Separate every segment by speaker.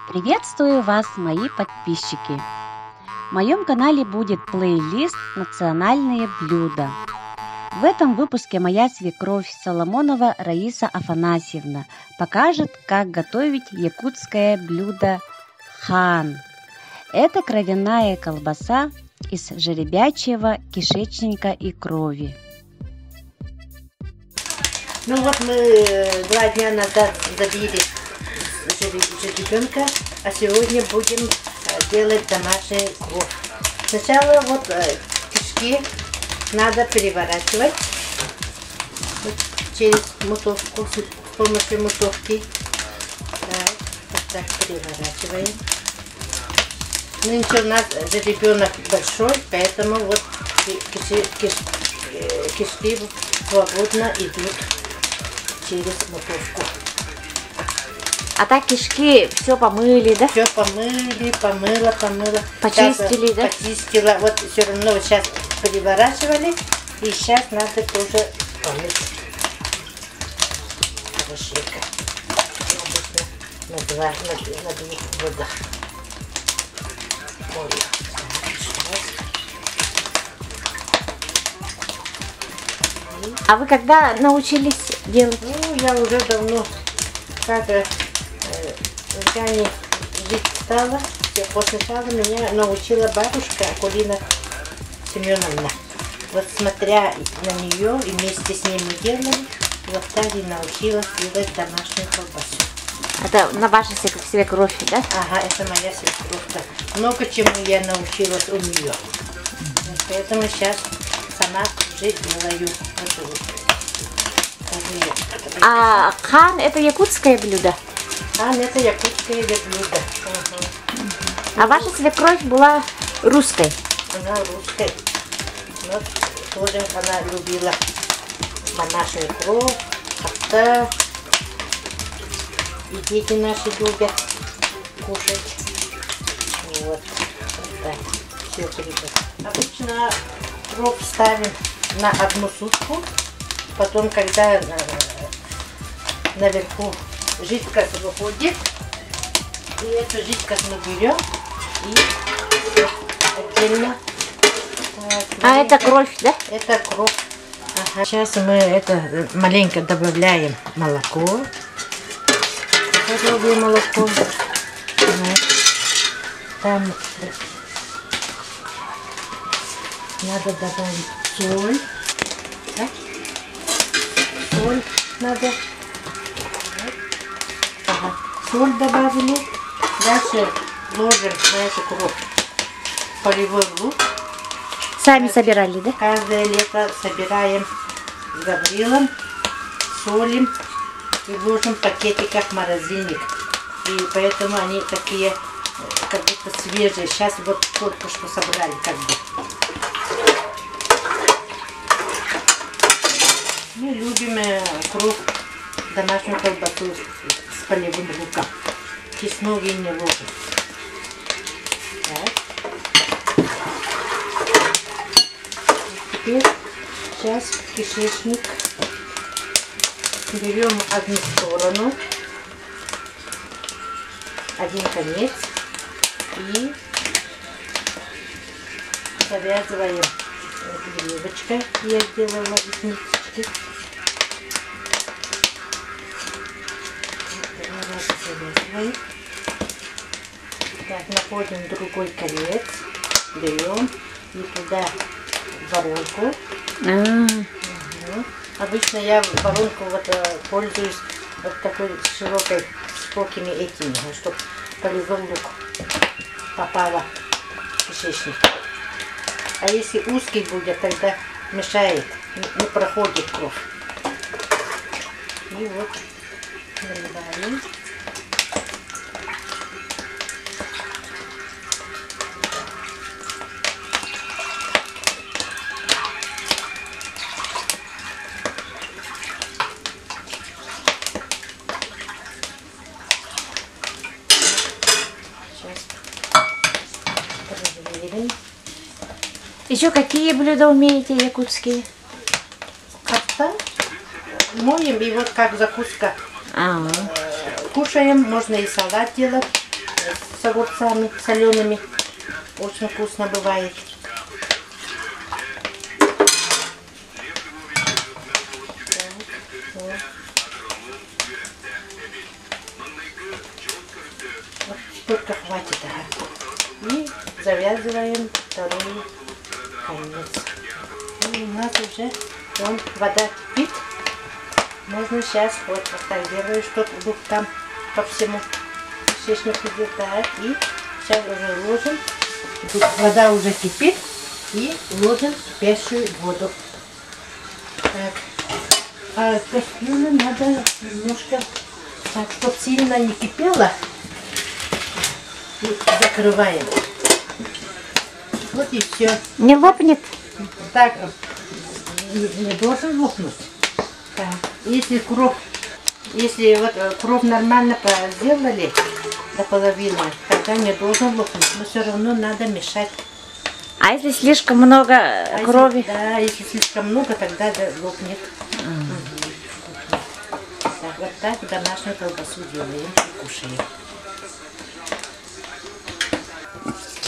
Speaker 1: Приветствую вас, мои подписчики! В моем канале будет плейлист «Национальные блюда». В этом выпуске моя свекровь Соломонова Раиса Афанасьевна покажет, как готовить якутское блюдо хан. Это кровяная колбаса из жеребячьего кишечника и крови.
Speaker 2: Ну вот мы 2 дня назад забили жеребенка, а сегодня будем делать домашний кровь. Сначала вот кишки надо переворачивать вот через мутовку, с помощью мутовки. Так, вот так переворачиваем. Ну ничего, у нас жеребенок большой, поэтому вот кишки свободно идут через мутовку.
Speaker 1: А так кишки все помыли, да?
Speaker 2: Все помыли, помыла.
Speaker 1: Почистили, да?
Speaker 2: Почистила. Вот все равно вот сейчас переворачивали. И сейчас надо тоже помыть. Хорошенько. Обычно на двух водах.
Speaker 1: А вы когда научились делать?
Speaker 2: Ну, я уже давно, когда я не жить стала, сначала меня научила бабушка Акулина Семеновна. Вот смотря на нее и вместе с ней мы делали, вот так и научилась делать домашнюю колбасу.
Speaker 1: Это на вашей свекровь, да?
Speaker 2: Ага, это моя свекровка. Много чему я научилась у нее. Поэтому сейчас сама уже делаю.
Speaker 1: А хан это якутское блюдо?
Speaker 2: Хан это якутское блюдо.
Speaker 1: А ваша свекровь была русской?
Speaker 2: Она русская. Вот тоже она любила домашнюю кровь, как-то. И дети наши любят кушать. Вот так. Все прибыло. Обычно кровь ставим на 1 сутку. Потом, когда наверху жидкость выходит, и эту жидкость мы берем и отдельно.
Speaker 1: А это кровь, да?
Speaker 2: Это кровь. Ага. Сейчас мы это маленько добавляем молоко. Коровье молоко. Там надо добавить соль. Да? Соль надо. Ага. Соль добавили. Дальше ложим на эту кровь полевой лук.
Speaker 1: Сами собирали, да?
Speaker 2: Каждое лето собираем гаврилом, солим и ложим в пакетиках в морозильник. И поэтому они такие, как будто свежие. Сейчас вот только что собрали, как бы. Мы любим кровь, домашнюю колбасу с полевым луком. Чеснок и не ложим. Так. Теперь сейчас кишечник берем одну сторону, один конец и завязываем веревочкой. Я сделала из ниточки. Завязываем. Так, находим другой конец, берем и туда воронку. Угу. Обычно я воронку вот пользуюсь вот такой широкой, с широкими этими, чтобы полевой лук попало в кишечник. А если узкий будет, тогда мешает, не проходит кровь. И вот наливаем.
Speaker 1: Еще какие блюда умеете якутские?
Speaker 2: Как-то моем и вот как закуска. Кушаем, можно и салат делать. с огурцами солеными. Очень вкусно бывает. Вот только хватит. Ага. И завязываем вторую конец. И у нас уже вода кипит. Можно сейчас вот так делаю, чтобы вдруг там по всему кишечнику идет. Так, и сейчас уже ложим. Тут вода уже кипит. И ложим кипящую воду. Так. А кастрюлю надо немножко так, чтобы сильно не кипело. И закрываем. Вот и все.
Speaker 1: Не лопнет?
Speaker 2: Так, не должен лопнуть. Так. Если вот кровь нормально сделали до половины, тогда не должен лопнуть. Но все равно надо мешать.
Speaker 1: А если слишком много крови?
Speaker 2: Да, если слишком много, тогда лопнет. Так, вот так домашнюю колбасу делаем и кушаем.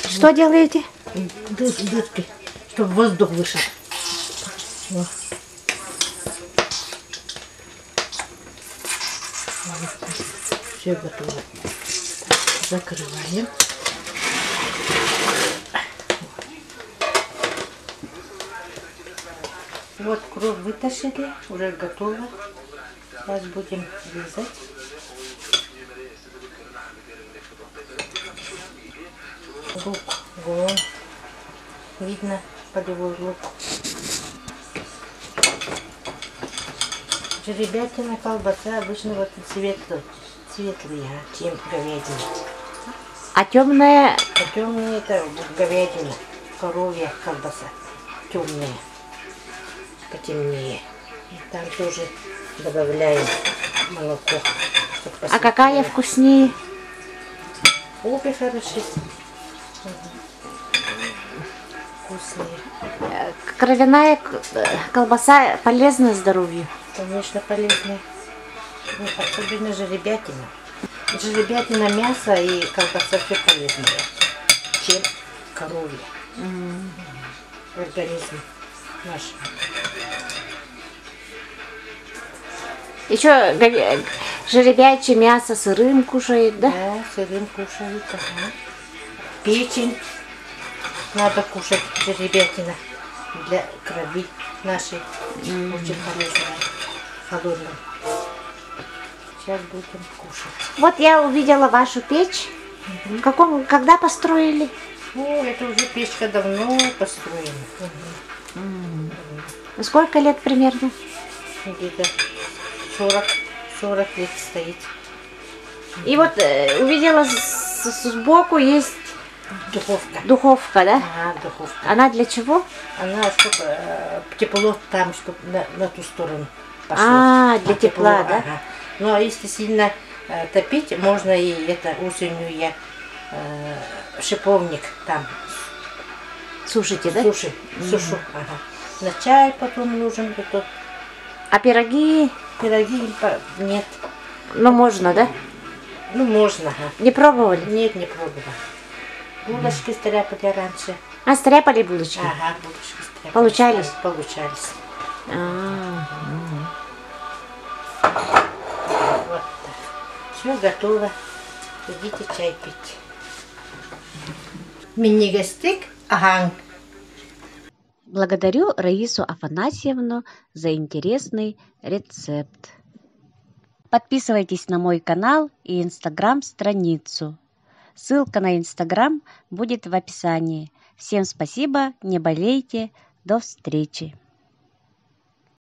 Speaker 1: Что делаете?
Speaker 2: Дырки, чтобы воздух вышел. Вот. Все готово. Закрываем. Вот кровь вытащили, уже готово. Сейчас будем резать. Лук, вон, видно полевой лук. Жеребятина, колбаса обычно вот светлые, чем говядина.
Speaker 1: А темная?
Speaker 2: А темные это говядина, коровья колбаса, темная, потемнее. И там тоже добавляем молоко.
Speaker 1: А какая вкуснее?
Speaker 2: Обе хороши. Вкусные.
Speaker 1: Кровяная колбаса полезна здоровью?
Speaker 2: Конечно, полезная. Ну, особенно жеребятина. Жеребятина, мясо и колбаса все полезное, чем коровья. Организм наш.
Speaker 1: Еще жеребячье мясо сырым кушает, да?
Speaker 2: Да, сырым кушают. Ага. Печень надо кушать, жеребятина для крови нашей. Очень полезная, холодная. Сейчас будем кушать.
Speaker 1: Вот я увидела вашу печь. Когда построили?
Speaker 2: О, это уже печка давно построена.
Speaker 1: Сколько лет примерно?
Speaker 2: Где-то 40 лет стоит.
Speaker 1: И вот увидела сбоку есть
Speaker 2: Духовка.
Speaker 1: Духовка, да?
Speaker 2: Ага, духовка.
Speaker 1: Она для чего?
Speaker 2: Она, чтобы тепло там, чтобы на ту сторону пошло.
Speaker 1: А, для тепла, да?
Speaker 2: Ага. Ну, а если сильно топить, можно и это осенью я шиповник там.
Speaker 1: Сушите, да?
Speaker 2: Сушу. Ага. На чай потом нужен. Это.
Speaker 1: А пироги?
Speaker 2: Пироги нет.
Speaker 1: Ну, можно, да?
Speaker 2: Ну, можно. Ага.
Speaker 1: Не пробовали?
Speaker 2: Нет, не пробовала. Булочки стряпали раньше.
Speaker 1: А, стряпали булочки?
Speaker 2: Ага, булочки стряпали.
Speaker 1: Получались?
Speaker 2: Получались. Вот так. Все готово. Идите чай пить. Мини-гастик, ага.
Speaker 1: Благодарю Раису Афанасьевну за интересный рецепт. Подписывайтесь на мой канал и инстаграм-страницу. Ссылка на инстаграм будет в описании. Всем спасибо, не болейте, до встречи.